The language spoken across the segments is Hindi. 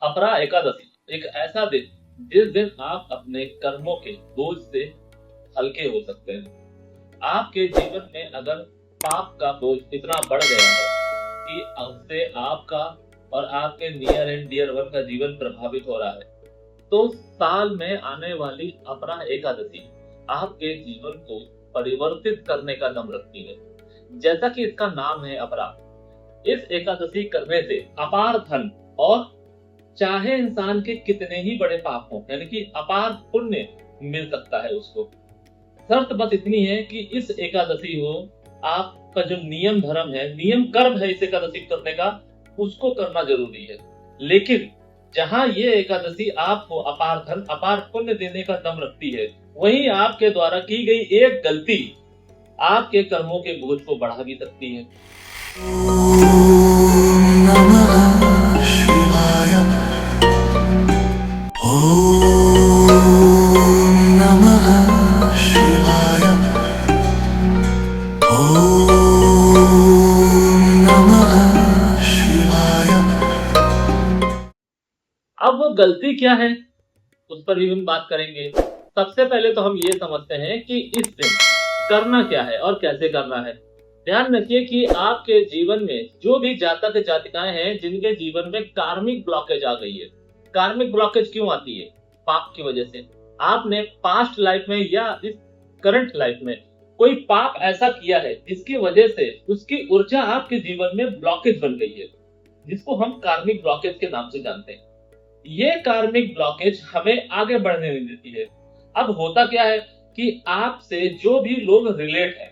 अपरा एकादशी एक ऐसा दिन जिस दिन आप अपने कर्मों के बोझ से हल्के हो सकते हैं। आपके जीवन में अगर पाप का बोझ इतना बढ़ गया है कि उससे आपका और आपके नियर एंड डियर वन का जीवन प्रभावित हो रहा है, तो साल में आने वाली अपरा एकादशी आपके जीवन को परिवर्तित करने का दम रखती है। जैसा कि इसका नाम है अपरा, इस एकादशी करने से अपार धन और चाहे इंसान के कितने ही बड़े पाप हो, यानी कि अपार पुण्य मिल सकता है उसको। शर्त बस इतनी है कि इस एकादशी हो, आपका जो नियम धर्म है, नियम कर्म है इस एकादशी करने का, उसको करना जरूरी है। लेकिन जहां ये एकादशी आपको अपार धन अपार पुण्य देने का दम रखती है, वहीं आपके द्वारा की गई एक गलती आपके कर्मों के बोझ को बढ़ा भी सकती है। ओम नमः शिवाय। ओम नमः शिवाय। ओम नमः शिवाय। अब वो गलती क्या है, उस पर भी हम बात करेंगे। सबसे पहले तो हम ये समझते हैं कि इस दिन करना क्या है और कैसे करना है। ध्यान रखिए कि आपके जीवन में जो भी जातक जातिकाएं हैं जिनके जीवन में कार्मिक ब्लॉकेज आ गई है। कार्मिक ब्लॉकेज क्यों आती है? पाप की वजह से। आपने पास्ट लाइफ में या इस करंट लाइफ में कोई पाप ऐसा किया है जिसकी वजह से उसकी ऊर्जा आपके जीवन में ब्लॉकेज बन गई है, जिसको हम कार्मिक ब्लॉकेज के नाम से जानते हैं। ये कार्मिक ब्लॉकेज हमें आगे बढ़ने नहीं देती है। अब होता क्या है कि आपसे जो भी लोग रिलेट है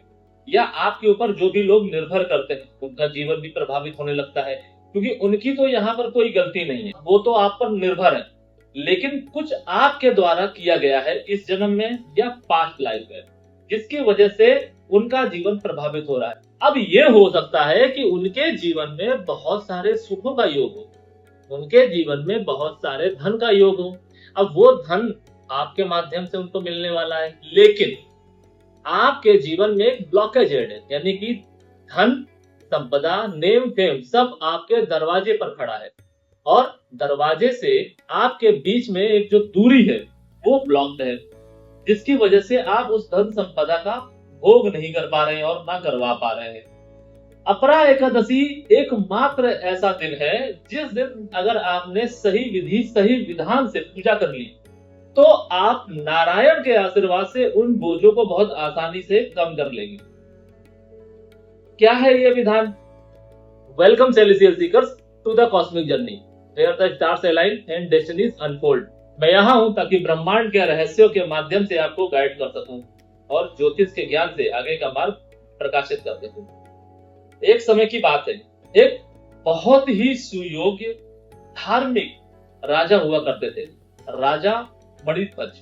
या आपके ऊपर जो भी लोग निर्भर करते हैं, उनका जीवन भी प्रभावित होने लगता है, क्योंकि उनकी तो यहाँ पर कोई गलती नहीं है, वो तो आप पर निर्भर है। लेकिन कुछ आपके द्वारा किया गया है इस जन्म में या पास्ट लाइफ में, जिसकी वजह से उनका जीवन प्रभावित हो रहा है। अब ये हो सकता है कि उनके जीवन में बहुत सारे सुखों का योग हो, उनके जीवन में बहुत सारे धन का योग हो। अब वो धन आपके माध्यम से उनको मिलने वाला है, लेकिन आपके जीवन में एक ब्लॉकेज है, यानी कि धन, संपदा, नेम फेम सब आपके दरवाजे पर खड़ा है और दरवाजे से आपके बीच में एक जो दूरी है वो ब्लॉक्ड है, जिसकी वजह से आप उस धन संपदा का भोग नहीं कर पा रहे हैं और ना करवा पा रहे हैं। अपरा एकादशी एकमात्र ऐसा दिन है जिस दिन अगर आपने सही विधि सही विधान से पूजा कर ली, तो आप नारायण के आशीर्वाद से उन बोझों को बहुत आसानी से कम कर लेंगे। क्या है ये विधान? Welcome celestial seekers to the cosmic journey where the stars align and destinies unfold. मैं यहाँ हूँ ताकि ब्रह्मांड के रहस्यों के माध्यम से आपको गाइड कर सकूं और ज्योतिष के ज्ञान से आगे का मार्ग प्रकाशित कर सकूं। एक समय की बात है, एक बहुत ही सुयोग्य धार्मिक राजा हुआ करते थे, राजा मणिध्वज,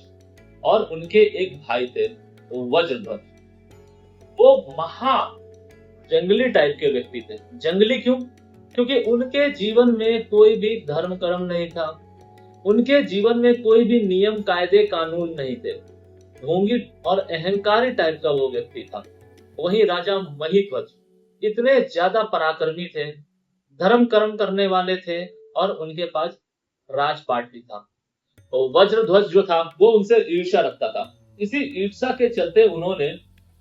और उनके एक भाई थे वज्रध्वज। वो महा जंगली टाइप के व्यक्ति थे। जंगली क्यों? क्योंकि उनके जीवन में कोई भी धर्म कर्म नहीं था, उनके जीवन में कोई भी नियम कायदे कानून नहीं थे। ढोंगी और अहंकारी टाइप का वो व्यक्ति था। वही राजा महीध्वज इतने ज्यादा पराक्रमी थे, धर्म कर्म करने वाले थे और उनके पास राजपाट भी था। तो वज्रध्वज जो था वो उनसे ईर्ष्या रखता था। इसी ईर्ष्या के चलते उन्होंने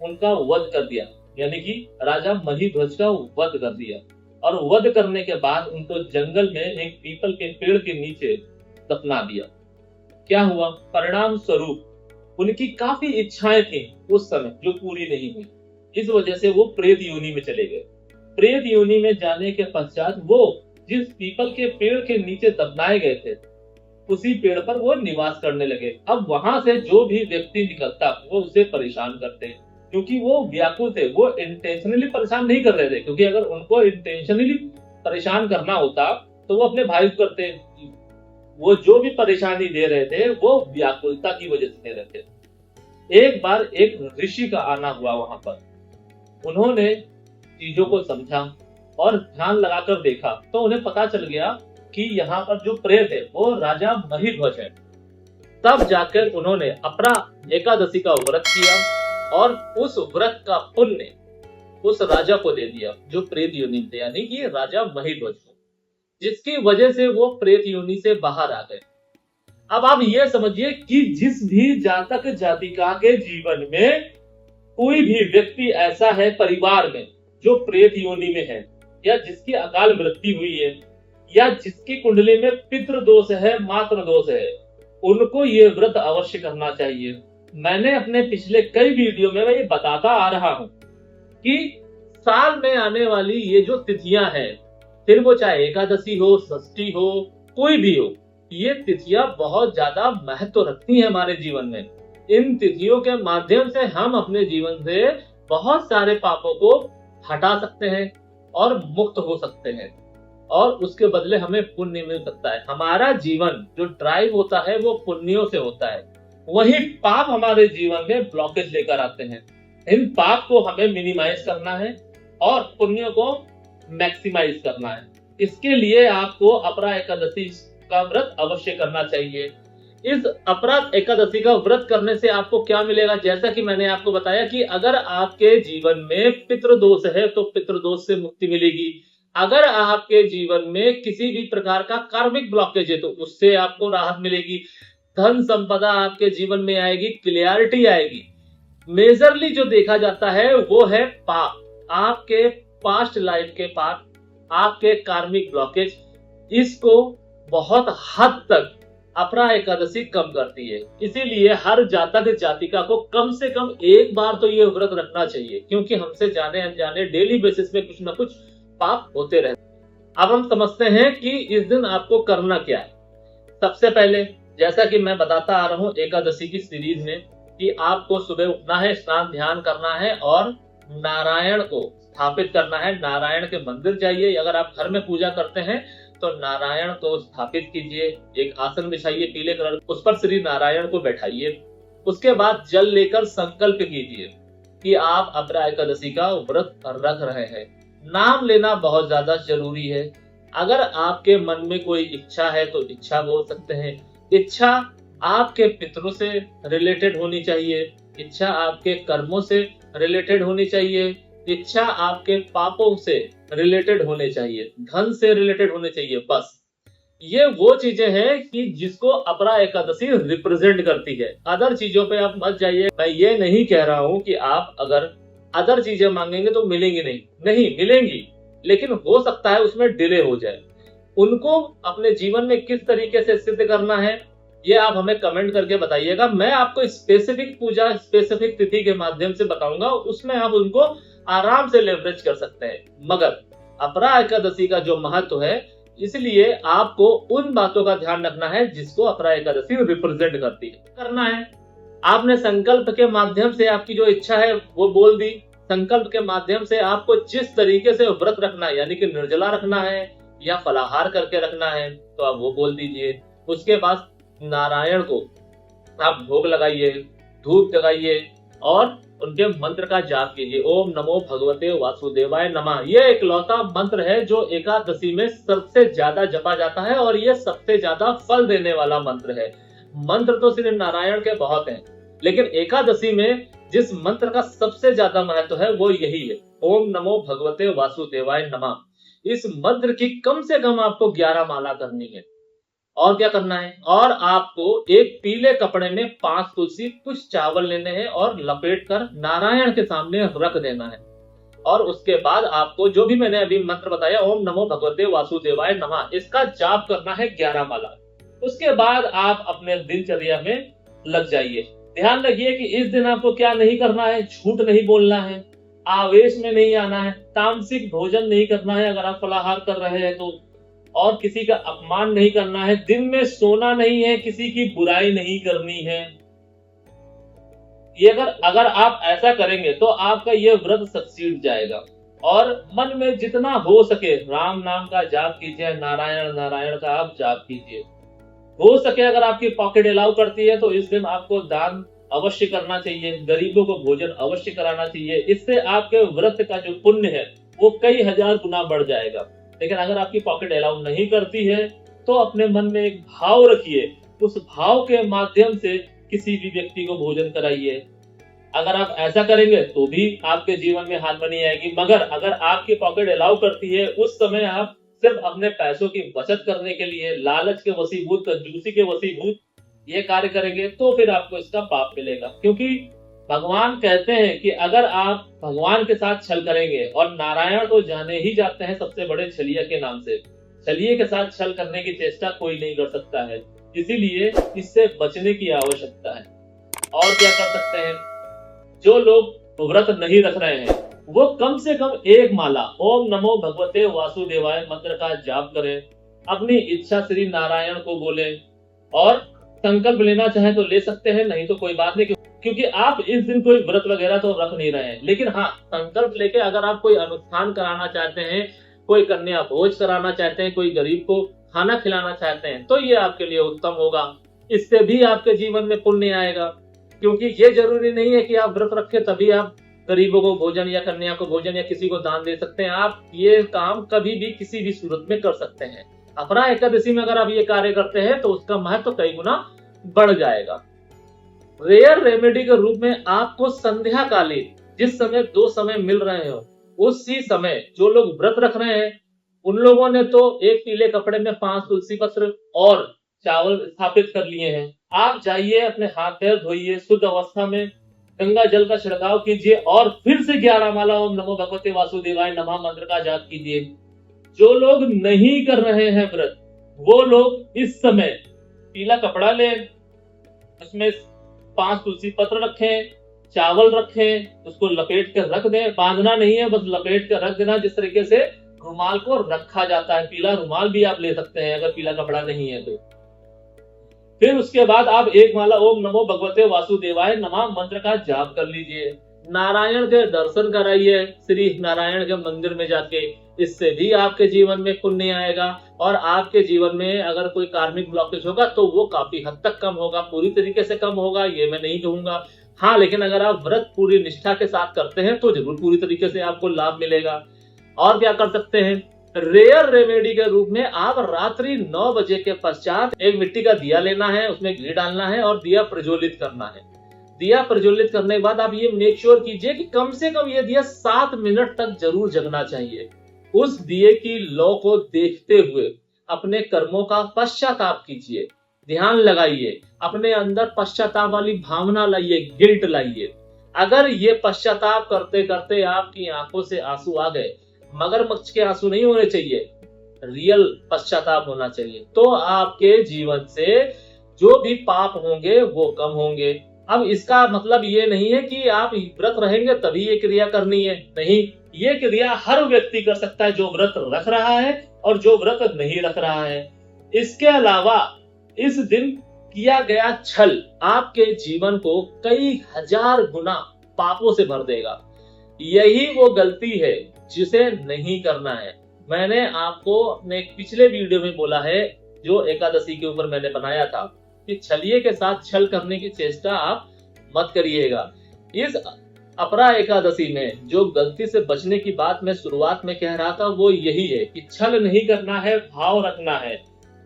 उनका वध कर दिया, यानी कि राजा महीध्वज का वध कर दिया। और वध करने के बाद उनको जंगल में एक पीपल के पेड़ के नीचे दफना दिया। क्या हुआ? परिणाम स्वरूप उनकी काफी इच्छाएं थी उस समय जो पूरी नहीं हुई। इस वजह से वो प्रेत योनि में चले गए। प्रेत योनि में जाने के पश्चात वो जिस पीपल के पेड़ के नीचे दफनाए गए थे, उसी पेड़ पर वो निवास करने लगे। अब वहां से जो भी व्यक्ति निकलता वो उसे परेशान करते, क्योंकि वो व्याकुल थे। वो इंटेंशनली परेशान नहीं कर रहे थे, क्योंकि अगर उनको इंटेंशनली परेशान करना होता तो वो अपने भाई को करते। वो जो भी परेशानी दे रहे थे वो व्याकुलता की वजह से दे रहे थे। एक बार एक ऋषि का आना हुआ वहां पर। उन्होंने चीजों को समझा और ध्यान लगाकर देखा तो उन्हें पता चल गया कि यहाँ पर जो प्रेत है वो राजा महीध्वज है। तब जाकर उन्होंने अपरा एकादशी का व्रत किया और उस व्रत का पुण्य उस राजा को दे दिया जो प्रेत योनि थे, यानी कि राजा महीध्वज को। जिसकी वजह से वो प्रेत योनि से बाहर आ गए। अब आप ये समझिए कि जिस भी जातक जातिका के जीवन में कोई भी व्यक्ति ऐसा है परिवार में जो प्रेत योनि में है, या जिसकी अकाल मृत्यु हुई है, या जिसकी कुंडली में पितृ दोष है, मातृ दोष है, उनको ये व्रत अवश्य करना चाहिए। मैंने अपने पिछले कई वीडियो में मैं ये बताता आ रहा हूं कि साल में आने वाली ये जो तिथियां हैं, फिर वो चाहे एकादशी हो, षष्ठी हो, कोई भी हो, ये तिथियां बहुत ज्यादा महत्व रखती हैं हमारे जीवन में। इन तिथियों के माध्यम से हम अपने जीवन से बहुत सारे पापों को हटा सकते हैं और मुक्त हो सकते हैं, और उसके बदले हमें पुण्य मिल सकता है। हमारा जीवन जो ड्राइव होता है वो पुण्यों से होता है, वही पाप हमारे जीवन में ब्लॉकेज लेकर आते हैं। इन पाप को हमें मिनिमाइज करना है और पुण्यों को मैक्सिमाइज करना है। इसके लिए आपको अपरा एकादशी का व्रत अवश्य करना चाहिए। इस अपरा एकादशी का व्रत करने से आपको क्या मिलेगा, जैसा कि मैंने आपको बताया कि अगर आपके जीवन में पितृदोष है तो पितृदोष से मुक्ति मिलेगी। अगर आपके जीवन में किसी भी प्रकार का कार्मिक ब्लॉकेज है तो उससे आपको राहत मिलेगी। धन संपदा आपके जीवन में आएगी, क्लियरिटी आएगी। मेजरली जो देखा जाता है वो है पाप, आपके पास्ट लाइफ के पाप, आपके कार्मिक ब्लॉकेज। इसको बहुत हद तक अपरा एकादशी कम करती है। इसीलिए हर जातक जातिका को कम से कम एक बार तो ये व्रत रखना चाहिए, क्योंकि हमसे जाने अनजाने डेली बेसिस में कुछ ना कुछ पाप होते रहते। अब हम समझते हैं कि इस दिन आपको करना क्या है। सबसे पहले जैसा कि मैं बताता आ रहा हूं एकादशी की सीरीज में कि आपको सुबह उठना है, स्नान ध्यान करना है और नारायण को स्थापित करना है। नारायण के मंदिर जाइए, अगर आप घर में पूजा करते हैं तो नारायण को स्थापित कीजिए, एक आसन बिछाइए पीले कलर, उस पर श्री नारायण को बैठाइए। उसके बाद जल लेकर संकल्प कीजिए कि आप अपरा एकादशी का व्रत रख रहे हैं। नाम लेना बहुत ज्यादा जरूरी है। अगर आपके मन में कोई इच्छा है तो इच्छा बोल सकते हैं। इच्छा आपके पितरों से रिलेटेड होनी चाहिए, इच्छा आपके कर्मों से रिलेटेड होनी चाहिए, इच्छा आपके पापों से रिलेटेड होने चाहिए, धन से रिलेटेड होने चाहिए। बस ये वो चीजें हैं कि जिसको अपरा एकादशी रिप्रेजेंट करती है। अदर चीजों पे आप मत जाइए। मैं ये नहीं कह रहा हूं कि आप अगर अदर चीजें मांगेंगे तो मिलेंगी नहीं मिलेंगी, लेकिन हो सकता है उसमें डिले हो जाए। उनको अपने जीवन में किस तरीके से सिद्ध करना है ये आप हमें कमेंट करके बताइएगा। मैं आपको स्पेसिफिक पूजा, स्पेसिफिक तिथि के माध्यम से बताऊंगा, उसमें आप उनको आराम से लेवरेज कर सकते हैं। मगर अपरा एकादशी का जो महत्व है, इसलिए आपको उन बातों का ध्यान रखना है जिसको अपरा एकादशी रिप्रेजेंट करती है। करना है आपने संकल्प के माध्यम से आपकी जो इच्छा है वो बोल दी। संकल्प के माध्यम से आपको जिस तरीके से व्रत रखना है, यानी कि निर्जला रखना है या फलाहार करके रखना है, तो आप वो बोल दीजिए। उसके बाद नारायण को आप भोग लगाइए, धूप जगाइए और उनके मंत्र का जाप कीजिए। ओम नमो भगवते वासुदेवाय नमः। यह इकलौता मंत्र है जो एकादशी में सबसे ज्यादा जपा जाता है और यह सबसे ज्यादा फल देने वाला मंत्र है। मंत्र तो श्री नारायण के बहुत हैं, लेकिन एकादशी में जिस मंत्र का सबसे ज्यादा महत्व है वो यही है, ओम नमो भगवते वासुदेवाय नमः। इस मंत्र की कम से कम आपको 11 माला करनी है। और क्या करना है, और आपको एक पीले कपड़े में 5 तुलसी, कुछ चावल लेने हैं और लपेट कर नारायण के सामने रख देना है। और उसके बाद आपको जो भी मैंने अभी मंत्र बताया, ओम नमो भगवते वासुदेवाय नमः, इसका जाप करना है 11 माला। उसके बाद आप अपने दिनचर्या में लग जाइए। ध्यान रखिए कि इस दिन आपको क्या नहीं करना है, झूठ नहीं बोलना है, आवेश में नहीं आना है, तामसिक भोजन नहीं करना है अगर आप फलाहार कर रहे हैं तो, और किसी का अपमान नहीं करना है, दिन में सोना नहीं है, किसी की बुराई नहीं करनी है। ये अगर आप ऐसा करेंगे तो आपका ये व्रत सक्सीड जाएगा। और मन में जितना हो सके राम नाम का जाप कीजिए, नारायण नारायण का आप जाप कीजिए। हो सके अगर आपकी पॉकेट अलाउ करती है तो इस दिन आपको दान अवश्य करना चाहिए, गरीबों को भोजन अवश्य कराना चाहिए। इससे आपके व्रत का जो पुण्य है वो कई हजार गुना बढ़ जाएगा। लेकिन अगर आपकी पॉकेट अलाउ नहीं करती है तो अपने मन में एक भाव रखिए, उस भाव के माध्यम से किसी भी व्यक्ति को भोजन कराइए। अगर आप ऐसा करेंगे तो भी आपके जीवन में हार्मनी आएगी। मगर अगर आपकी पॉकेट अलाउ करती है, उस समय आप सिर्फ अपने पैसों की बचत करने के लिए, लालच के वशीभूत, कंजूसी के वशीभूत ये कार्य करेंगे तो फिर आपको इसका पाप मिलेगा। क्योंकि भगवान कहते हैं कि अगर आप भगवान के साथ छल करेंगे, और नारायण तो जाने ही जाते हैं सबसे बड़े छलिया के नाम से, छलिए के साथ छल करने की चेष्टा कोई नहीं कर सकता है, इसीलिए इससे बचने की आवश्यकता है। और क्या कर सकते हैं, जो लोग व्रत नहीं रख रहे हैं वो कम से कम एक माला ओम नमो भगवते वासुदेवाय मंत्र का जाप करें, अपनी इच्छा श्री नारायण को बोले, और संकल्प लेना चाहे तो ले सकते हैं, नहीं तो कोई बात नहीं, क्योंकि आप इस दिन कोई व्रत वगैरह तो रख नहीं रहे हैं। लेकिन हाँ, संकल्प लेके अगर आप कोई अनुष्ठान कराना चाहते हैं, कोई कन्या भोज कराना चाहते हैं, कोई गरीब को खाना खिलाना चाहते हैं, तो ये आपके लिए उत्तम होगा। इससे भी आपके जीवन में पुण्य आएगा, क्योंकि ये जरूरी नहीं है कि आप व्रत रखें तभी आप गरीबों को भोजन या कन्या को भोजन या किसी को दान दे सकते हैं। आप ये काम कभी भी किसी भी सूरत में कर सकते हैं। अपरा एकादशी में अगर आप ये कार्य करते हैं तो उसका महत्व कई गुना बढ़ जाएगा। रेयर रेमेडी के रूप में आपको संध्या कालीन जिस समय 2 समय मिल रहे हो, उसी समय जो लोग व्रत रख रहे हैं उन लोगों ने तो एक पीले कपड़े में 5 तुलसी पत्र और चावल स्थापित कर लिए हैं। आप जाइए, अपने हाथ पैर धोइए, शुद्ध अवस्था में गंगा जल का छिड़काव कीजिए और फिर से 11 माला ओम नमो भगवते वासुदेवाय नमः मंत्र का जाप कीजिए। जो लोग नहीं कर रहे हैं व्रत, वो लोग इस समय पीला कपड़ा लें, उसमें 5 तुलसी पत्र रखें, चावल रखें, उसको लपेट कर रख दें। बांधना नहीं है, बस लपेट कर रख देना, जिस तरीके से रुमाल को रखा जाता है। पीला रुमाल भी आप ले सकते हैं अगर पीला कपड़ा नहीं है तो। फिर उसके बाद आप 1 माला ओम नमो भगवते वासुदेवाय नमः मंत्र का जाप कर लीजिए। नारायण के दर्शन कराइए श्री नारायण के मंदिर में जाके, इससे भी आपके जीवन में पुण्य आएगा और आपके जीवन में अगर कोई कार्मिक ब्लॉकेज होगा तो वो काफी हद तक कम होगा। पूरी तरीके से कम होगा ये मैं नहीं कहूंगा, हाँ, लेकिन अगर आप व्रत पूरी निष्ठा के साथ करते हैं तो जरूर पूरी तरीके से आपको लाभ मिलेगा। और क्या कर सकते हैं, रेयर रेमेडी के रूप में आप रात्रि 9 बजे के पश्चात एक मिट्टी का दिया लेना है, उसमें घी डालना है और दिया प्रज्वलित करना है। दिया प्रज्वलित करने के बाद आप ये मेक श्योर कीजिए कि कम से कम ये दिया 7 मिनट तक जरूर जगना चाहिए। उस दिए की लौ को देखते हुए अपने कर्मों का पश्चाताप कीजिए, ध्यान लगाइए, अपने अंदर पश्चाताप वाली भावना लाइए, गिल्ट लाइए। अगर ये पश्चाताप करते करते आपकी आंखों से आंसू आ गए, मगरमच्छ के आंसू नहीं होने चाहिए, रियल पश्चाताप होना चाहिए, तो आपके जीवन से जो भी पाप होंगे वो कम होंगे। अब इसका मतलब ये नहीं है कि आप व्रत रहेंगे तभी ये क्रिया करनी है, नहीं, ये क्रिया हर व्यक्ति कर सकता है जो व्रत रख रहा है और जो व्रत नहीं रख रहा है। इसके अलावा इस दिन किया गया छल आपके जीवन को कई हजार गुना पापों से भर देगा। यही वो गलती है जिसे नहीं करना है। मैंने आपको अपने पिछले वीडियो में बोला है, जो एकादशी के ऊपर मैंने बनाया था, कि छलिए के साथ छल करने की चेष्टा आप मत करिएगा। इस अपरा एकादशी में जो गलती से बचने की बात मैं शुरुआत में कह रहा था वो यही है कि छल नहीं करना है, भाव रखना है।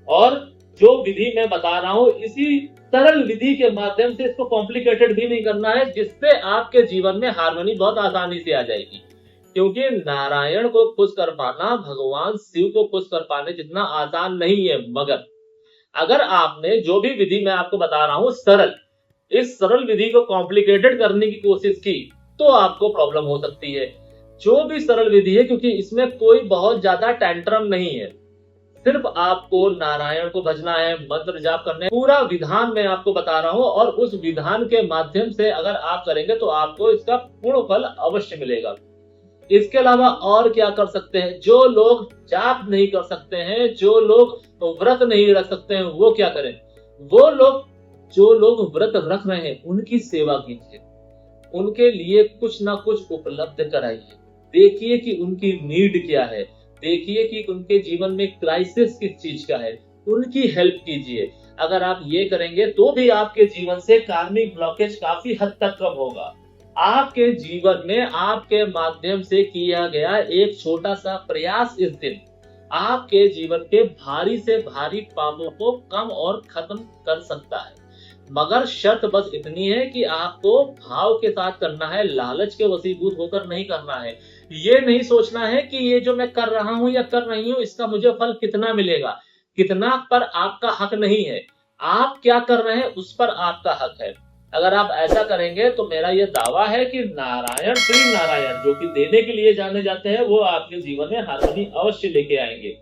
और जो विधि मैं बता रहा हूँ इसी सरल विधि के माध्यम से, इसको कॉम्प्लिकेटेड भी नहीं करना है, जिससे आपके जीवन में हार्मनी बहुत आसानी से आ जाएगी। क्योंकि नारायण को खुश कर पाना भगवान शिव को खुश कर पाने जितना आसान नहीं है। मगर अगर आपने जो भी विधि मैं आपको बता रहा हूँ सरल, इस सरल विधि को कॉम्प्लिकेटेड करने की कोशिश की तो आपको प्रॉब्लम हो सकती है। जो भी सरल विधि है, क्योंकि इसमें कोई बहुत ज्यादा टेंट्रम नहीं है, सिर्फ आपको नारायण को भजना है, मंत्र जाप करने, पूरा विधान मैं आपको बता रहा हूँ और उस विधान के माध्यम से अगर आप करेंगे तो आपको इसका पूर्ण फल अवश्य मिलेगा। इसके अलावा और क्या कर सकते हैं, जो लोग जाप नहीं कर सकते हैं, जो लोग व्रत नहीं रख सकते हैं, वो क्या करें, वो लोग जो लोग व्रत रख रहे हैं उनकी सेवा कीजिए, उनके लिए कुछ ना कुछ उपलब्ध कराइए, देखिए कि उनकी नीड क्या है, देखिए कि उनके जीवन में क्राइसिस किस चीज का है, उनकी हेल्प कीजिए। अगर आप ये करेंगे तो भी आपके जीवन से कार्मिक ब्लॉकेज काफी हद तक कम होगा। आपके जीवन में आपके माध्यम से किया गया एक छोटा सा प्रयास इस दिन आपके जीवन के भारी से भारी पापों को कम और खत्म कर सकता है। मगर शर्त बस इतनी है कि आपको भाव के साथ करना है, लालच के वशीभूत होकर नहीं करना है। ये नहीं सोचना है कि ये जो मैं कर रहा हूं या कर रही हूं इसका मुझे फल कितना मिलेगा, कितना पर आपका हक नहीं है। आप क्या कर रहे हैं उस पर आपका हक है। अगर आप ऐसा करेंगे तो मेरा यह दावा है कि नारायण श्री नारायण जो कि देने के लिए जाने जाते हैं वो आपके जीवन में हार्मनी अवश्य लेके आएंगे।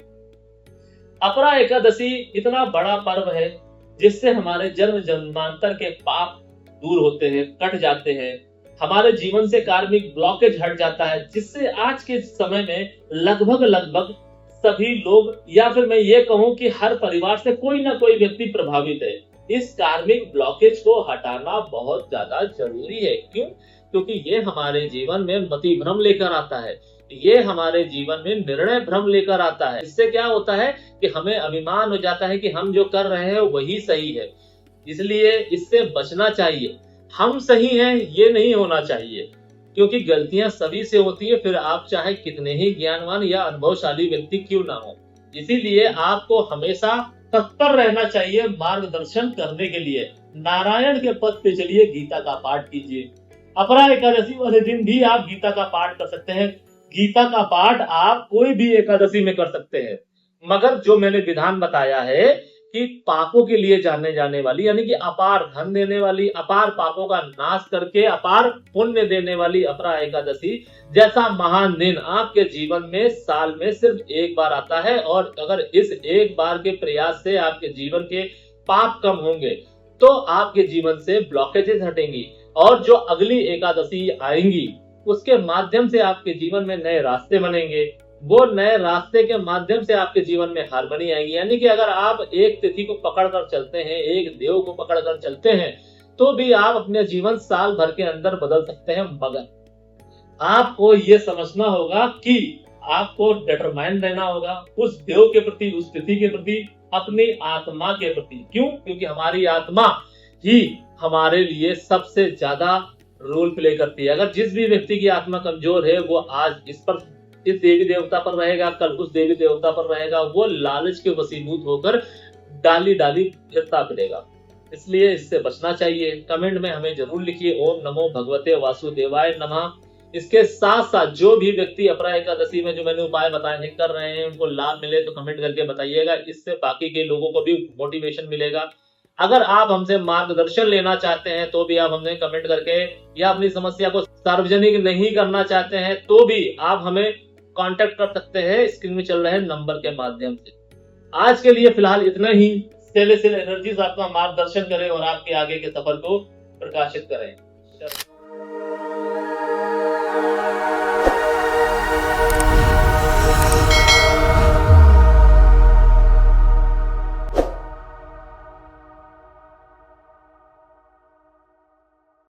अपरा एकादशी इतना बड़ा पर्व है जिससे हमारे जन्म जन्मांतर के पाप दूर होते हैं, कट जाते हैं, हमारे जीवन से कार्मिक ब्लॉकेज हट जाता है, जिससे आज के समय में लगभग सभी लोग या फिर मैं ये कहूं कि हर परिवार से कोई ना कोई व्यक्ति प्रभावित है। इस कार्मिक ब्लॉकेज को हटाना बहुत ज्यादा जरूरी है। क्यों? क्योंकि ये हमारे जीवन में मति भ्रम लेकर आता है, ये हमारे जीवन में निर्णय भ्रम लेकर आता है। इससे क्या होता है कि हमें अभिमान हो जाता है कि हम जो कर रहे हैं वही सही है, इसलिए इससे बचना चाहिए। हम सही हैं ये नहीं होना चाहिए, क्योंकि गलतियां सभी से होती है, फिर आप चाहे कितने ही ज्ञानवान या अनुभवशाली व्यक्ति क्यों ना हो। इसीलिए आपको हमेशा तत्पर रहना चाहिए मार्गदर्शन करने के लिए। नारायण के पद पे चलिए, गीता का पाठ कीजिए। अपरा एकादशी वाले दिन भी आप गीता का पाठ कर सकते हैं। गीता का पाठ आप कोई भी एकादशी में कर सकते हैं, मगर जो मैंने विधान बताया है कि पापों के लिए जाने जाने वाली, यानी कि अपार धन देने वाली, अपार पापों का नाश करके अपार पुण्य देने वाली अपरा एकादशी जैसा महान दिन आपके जीवन में साल में सिर्फ एक बार आता है। और अगर इस एक बार के प्रयास से आपके जीवन के पाप कम होंगे तो आपके जीवन से ब्लॉकेजेस हटेंगी, और जो अगली एकादशी आएंगी उसके माध्यम से आपके जीवन में नए रास्ते बनेंगे। वो नए रास्ते के माध्यम से आपके जीवन में हार्मनी आएगी। यानी कि अगर आप एक तिथि को पकड़कर चलते हैं, एक देव को पकड़कर चलते हैं, तो भी आप अपने जीवन साल भर के अंदर बदल सकते हैं। मगर आपको ये समझना होगा कि आपको डिटरमाइन रहना होगा उस देव के प्रति, उस तिथि के प्रति, अपनी आत्मा के प्रति। क्यों? क्योंकि हमारी आत्मा ही हमारे लिए सबसे ज्यादा रोल प्ले करती है। अगर जिस भी व्यक्ति की आत्मा कमजोर है वो आज इस देवी देवता पर रहेगा, कल उस देवी देवता पर रहेगा, वो लालच के वशीभूत होकर डाली डाली फिरता फिरेगा। इसलिए इससे बचना चाहिए। कमेंट में हमें जरूर लिखिए ओम नमो भगवते वासुदेवाय नमः। इसके साथ साथ जो भी व्यक्ति अपरा एकादशी में जो मैंने उपाय बताए हैं कर रहे हैं, उनको लाभ मिले तो कमेंट करके बताइएगा। इससे बाकी के लोगों को भी मोटिवेशन मिलेगा। अगर आप हमसे मार्गदर्शन लेना चाहते हैं तो भी आप हमें कमेंट करके, या अपनी समस्या को सार्वजनिक नहीं करना चाहते हैं तो भी आप हमें कांटेक्ट कर सकते हैं स्क्रीन में चल रहे नंबर के माध्यम से। आज के लिए फिलहाल इतना ही। सेलेस्टियल एनर्जीज आपका मार्गदर्शन करें और आपके आगे के सफर को प्रकाशित करें।